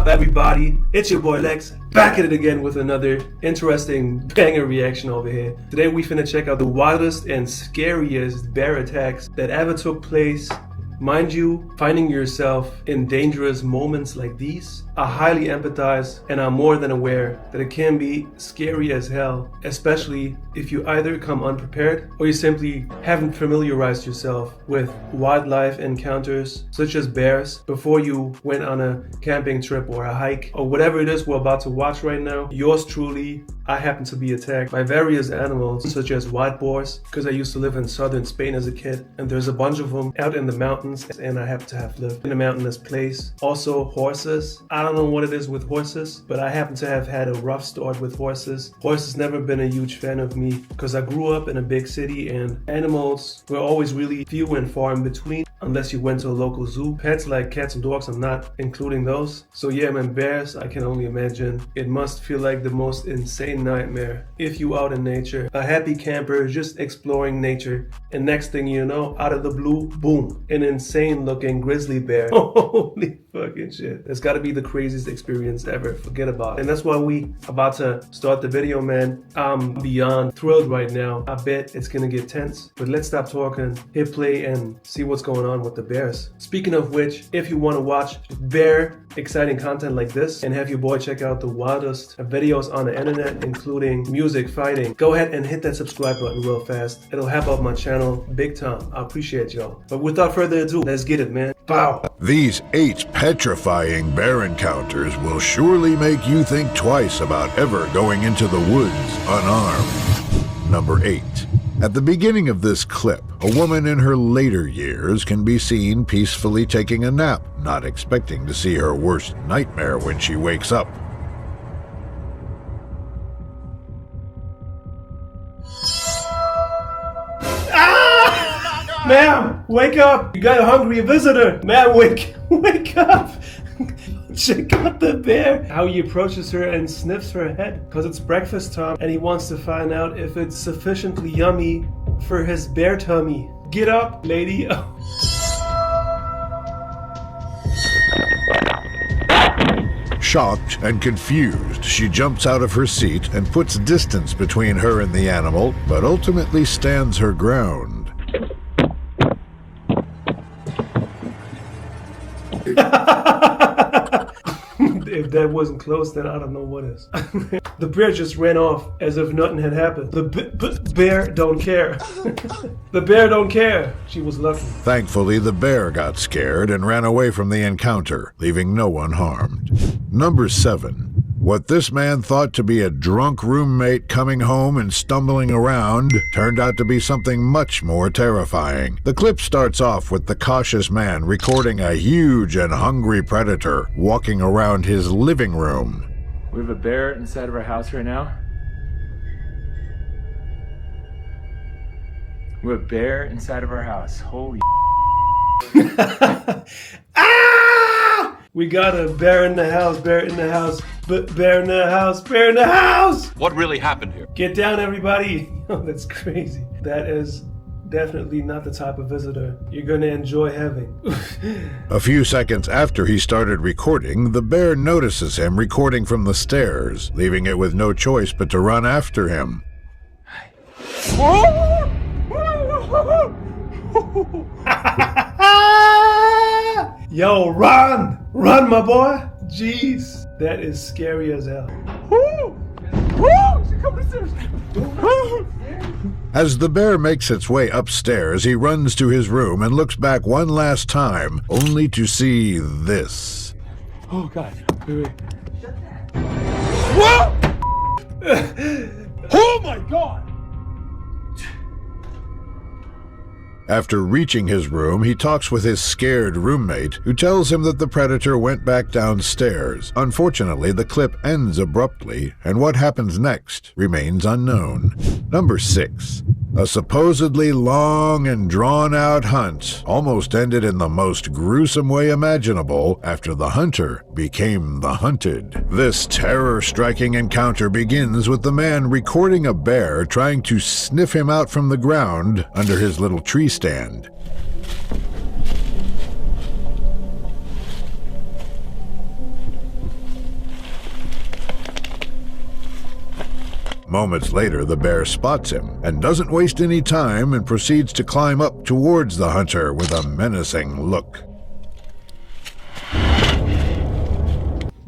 up, everybody? It's your boy Lex, back at it again with another interesting banger reaction over here. Today we finna check out the wildest and scariest bear attacks that ever took place. Mind you, finding yourself in dangerous moments like these, I highly empathize and I'm more than aware that it can be scary as hell, especially if you either come unprepared or you simply haven't familiarized yourself with wildlife encounters such as bears before you went on a camping trip or a hike or whatever it is we're about to watch right now. Yours truly, I happen to be attacked by various animals such as wild boars because I used to live in southern Spain as a kid and there's a bunch of them out in the mountains and I happen to have lived in a mountainous place. Also horses. I don't know what it is with horses, but I happen to have had a rough start with horses. Horses never been a huge fan of me because I grew up in a big city and animals were always really few and far in between unless you went to a local zoo. Pets like cats and dogs, I'm not including those. So yeah, man, bears, I can only imagine. It must feel like the most insane nightmare if you out in nature, a happy camper just exploring nature, and next thing you know, out of the blue, boom, an insane looking grizzly bear. Holy fucking shit. That's gotta be the craziest experience ever. Forget about it. And that's why we about to start the video, man. I'm beyond thrilled right now. I bet it's gonna get tense, but let's stop talking, hit play and see what's going on with the bears. Speaking of which, if you want to watch bear exciting content like this and have your boy check out the wildest videos on the internet, including music, fighting, go ahead and hit that subscribe button real fast. It'll help out my channel big time. I appreciate y'all. But without further ado, let's get it, man. Bow. These 8 petrifying bear encounters will surely make you think twice about ever going into the woods unarmed. Number 8. At the beginning of this clip, a woman in her later years can be seen peacefully taking a nap, not expecting to see her worst nightmare when she wakes up. Ah! Ma'am, wake up! You got a hungry visitor! Ma'am, wake up! Check out the bear! How he approaches her and sniffs her head because it's breakfast time and he wants to find out if it's sufficiently yummy for his bear tummy. Get up, lady. Shocked and confused, she jumps out of her seat and puts distance between her and the animal, but ultimately stands her ground. If that wasn't close, then I don't know what is. The bear just ran off as if nothing had happened. The bear don't care. The bear don't care. She was lucky. Thankfully, the bear got scared and ran away from the encounter, leaving no one harmed. Number 7. What this man thought to be a drunk roommate coming home and stumbling around turned out to be something much more terrifying. The clip starts off with the cautious man recording a huge and hungry predator walking around his living room. We have a bear inside of our house right now. We have a bear inside of our house. Holy Ah! We got a bear in the house, bear in the house, bear in the house, bear in the house! What really happened here? Get down, everybody! Oh, that's crazy. That is definitely not the type of visitor you're gonna enjoy having. A few seconds after he started recording, the bear notices him recording from the stairs, leaving it with no choice but to run after him. Yo, run! Run, my boy! Jeez, that is scary as hell. As the bear makes its way upstairs, he runs to his room and looks back one last time, only to see this. Oh God, wait. Whoa! Oh my God! After reaching his room, he talks with his scared roommate, who tells him that the predator went back downstairs. Unfortunately, the clip ends abruptly, and what happens next remains unknown. Number 6. A supposedly long and drawn-out hunt almost ended in the most gruesome way imaginable after the hunter became the hunted. This terror-striking encounter begins with the man recording a bear trying to sniff him out from the ground under his little tree stand. Moments later, the bear spots him and doesn't waste any time and proceeds to climb up towards the hunter with a menacing look.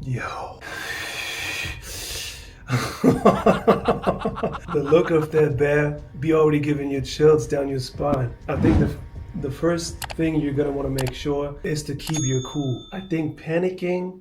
Yo. The look of that bear be already giving you chills down your spine. I think the first thing you're gonna want to make sure is to keep your cool. I think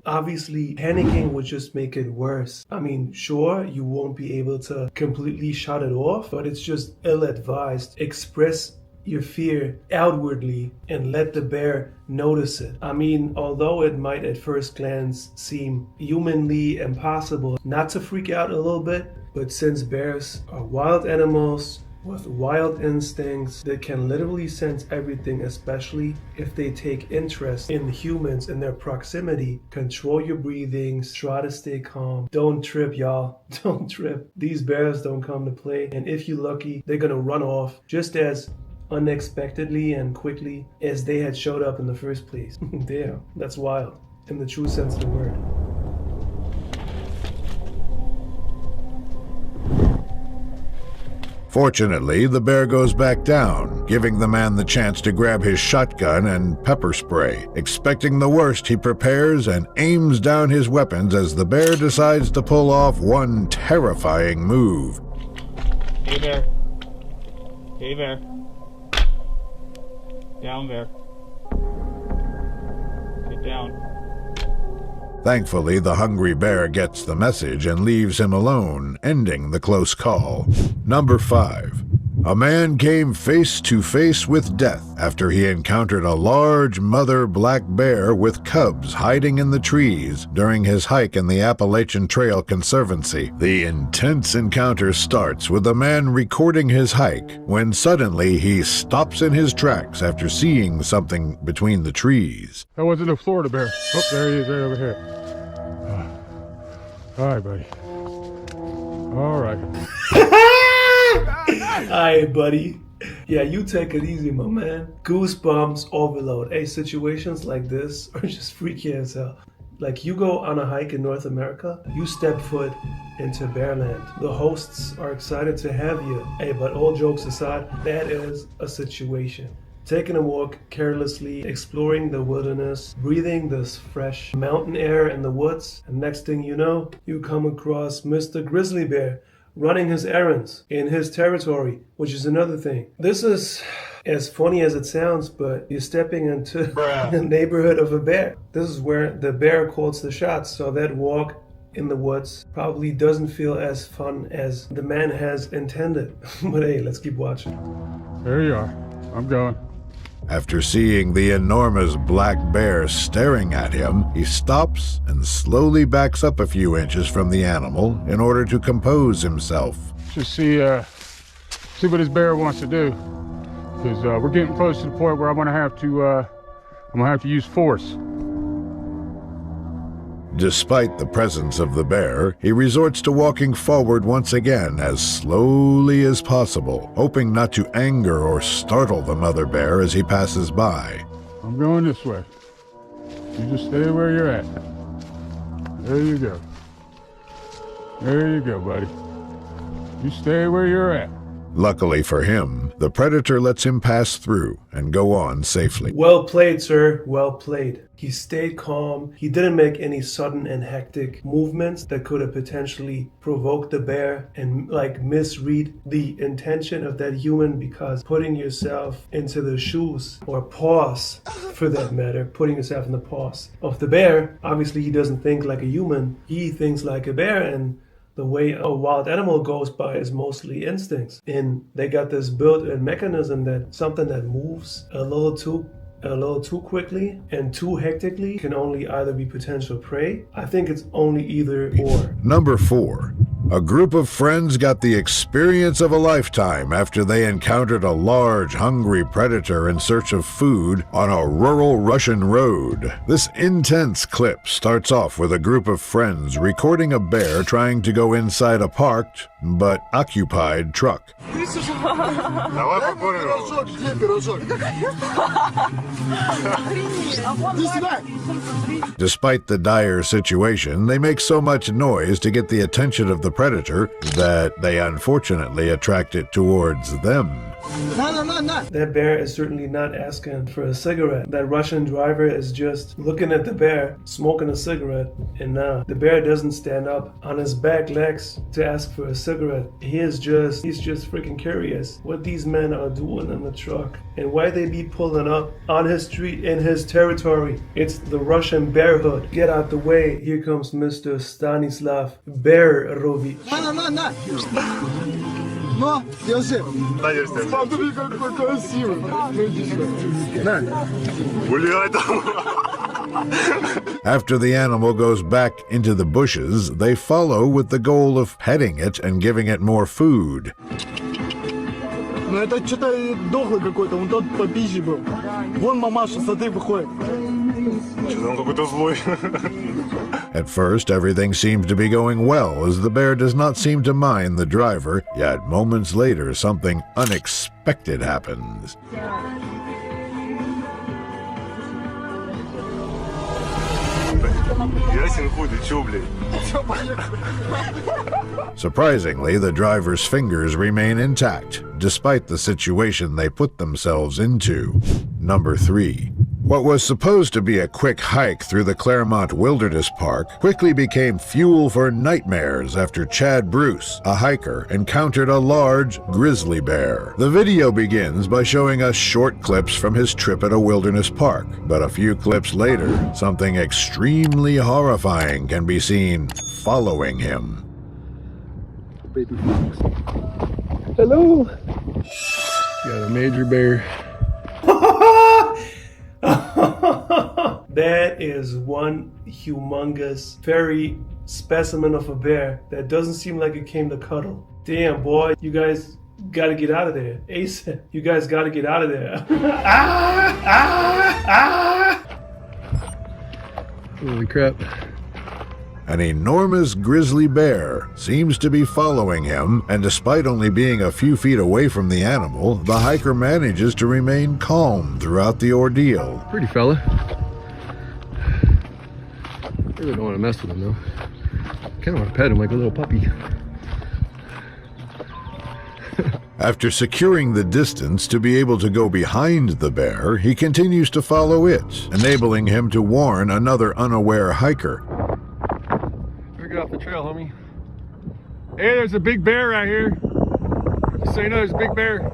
obviously panicking would just make it worse. I mean, sure, you won't be able to completely shut it off, but it's just ill-advised. Express your fear outwardly and let the bear notice it. I mean, although it might at first glance seem humanly impossible not to freak out a little bit, but since bears are wild animals with wild instincts that can literally sense everything, especially if they take interest in humans in their proximity. Control your breathings, try to stay calm. Don't trip, y'all. Don't trip. These bears don't come to play, and if you're lucky, they're gonna run off just as unexpectedly and quickly as they had showed up in the first place. Damn, that's wild in the true sense of the word. Fortunately, the bear goes back down, giving the man the chance to grab his shotgun and pepper spray. Expecting the worst, he prepares and aims down his weapons as the bear decides to pull off one terrifying move. Hey bear. Hey bear. Down bear. Get down. Thankfully, the hungry bear gets the message and leaves him alone, ending the close call. Number 5. A man came face to face with death after he encountered a large mother black bear with cubs hiding in the trees during his hike in the Appalachian Trail Conservancy. The intense encounter starts with the man recording his hike when suddenly he stops in his tracks after seeing something between the trees. That wasn't a Florida bear. Oh, there he is right over here. All right, buddy. All right. Alright, buddy. Yeah, you take it easy, my man. Goosebumps overload. Hey, situations like this are just freaky as hell. Like, you go on a hike in North America, you step foot into Bearland. The hosts are excited to have you. Hey, but all jokes aside, that is a situation. Taking a walk carelessly, exploring the wilderness, breathing this fresh mountain air in the woods, and next thing you know, you come across Mr. Grizzly Bear running his errands in his territory, which is another thing. This is as funny as it sounds, but you're stepping into the neighborhood of a bear. This is where the bear calls the shots, so that walk in the woods probably doesn't feel as fun as the man has intended. But hey, let's keep watching. There you are. I'm going. After seeing the enormous black bear staring at him, he stops and slowly backs up a few inches from the animal in order to compose himself. Just see what this bear wants to do, because we're getting close to the point where I'm gonna have to use force. Despite the presence of the bear, he resorts to walking forward once again as slowly as possible, hoping not to anger or startle the mother bear as he passes by. I'm going this way. You just stay where you're at. There you go. There you go, buddy. You stay where you're at. Luckily for him, the predator lets him pass through and go on safely. Well played, sir. Well played. He stayed calm. He didn't make any sudden and hectic movements that could have potentially provoked the bear and misread the intention of that human, because putting yourself into the shoes or paws, for that matter, putting yourself in the paws of the bear, obviously he doesn't think like a human. He thinks like a bear, and the way a wild animal goes by is mostly instincts. And they got this built-in mechanism that something that moves a little too quickly and too hectically can only either be potential prey. I think it's only either or. Number 4. A group of friends got the experience of a lifetime after they encountered a large, hungry predator in search of food on a rural Russian road. This intense clip starts off with a group of friends recording a bear trying to go inside a parked but occupied truck. Despite the dire situation, they make so much noise to get the attention of the predator that they unfortunately attracted towards them. That bear is certainly not asking for a cigarette. That Russian driver is just looking at the bear, smoking a cigarette, and the bear doesn't stand up on his back legs to ask for a cigarette. He's just freaking curious what these men are doing in the truck and why they be pulling up on his street in his territory. It's the Russian bear hood. Get out the way. Here comes Mr. Stanislav Bearovich. Ну, держи. Смотри, какой красивый. Гуляй там. After the animal goes back into the bushes, they follow with the goal of petting it and giving it more food. Ну, это что-то дохлый какой-то, он тот по пище был. Вон мамаша, смотри, выходит. Что-то он какой-то злой. At first, everything seems to be going well, as the bear does not seem to mind the driver, yet moments later, something unexpected happens. Ясен хуй, ты чё, блядь? Surprisingly, the driver's fingers remain intact, despite the situation they put themselves into. Number 3. What was supposed to be a quick hike through the Claremont Wilderness Park quickly became fuel for nightmares after Chad Bruce, a hiker, encountered a large grizzly bear. The video begins by showing us short clips from his trip at a wilderness park, but a few clips later, something extremely horrifying can be seen following him. Baby fox. Hello. Got a major bear. That is one humongous, fairy specimen of a bear that doesn't seem like it came to cuddle. Damn, boy, you guys gotta get out of there. ASAP. You guys gotta get out of there. Holy crap. An enormous grizzly bear seems to be following him, and despite only being a few feet away from the animal, the hiker manages to remain calm throughout the ordeal. Pretty fella. Really don't want to mess with him though. Kind of want to pet him like a little puppy. After securing the distance to be able to go behind the bear, he continues to follow it, enabling him to warn another unaware hiker. Better get off the trail, homie. Hey, there's a big bear right here. Just so you know, there's a big bear.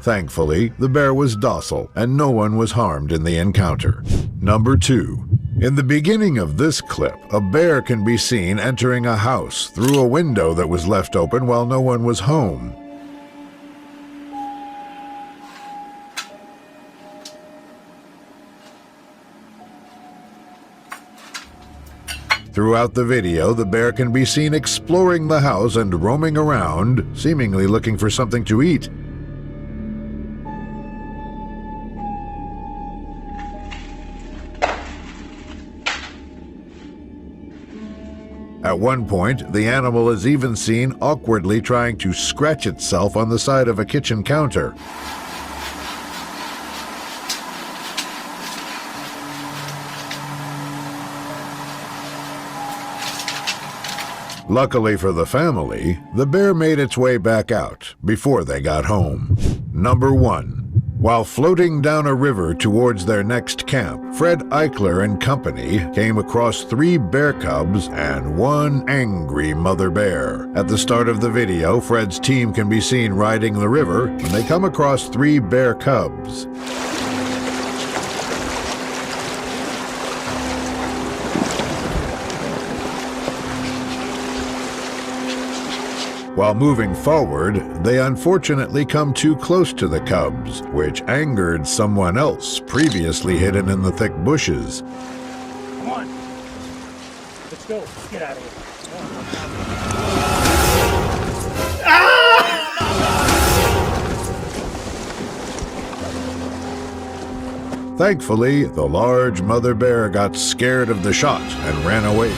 Thankfully, the bear was docile, and no one was harmed in the encounter. Number 2. In the beginning of this clip, a bear can be seen entering a house through a window that was left open while no one was home. Throughout the video, the bear can be seen exploring the house and roaming around, seemingly looking for something to eat. At one point, the animal is even seen awkwardly trying to scratch itself on the side of a kitchen counter. Luckily for the family, the bear made its way back out before they got home. Number 1. While floating down a river towards their next camp, Fred Eichler and company came across 3 bear cubs and 1 angry mother bear. At the start of the video, Fred's team can be seen riding the river when they come across 3 bear cubs. While moving forward, they unfortunately come too close to the cubs, which angered someone else previously hidden in the thick bushes. Come on. Let's go. Let's get out of here. Thankfully, the large mother bear got scared of the shot and ran away.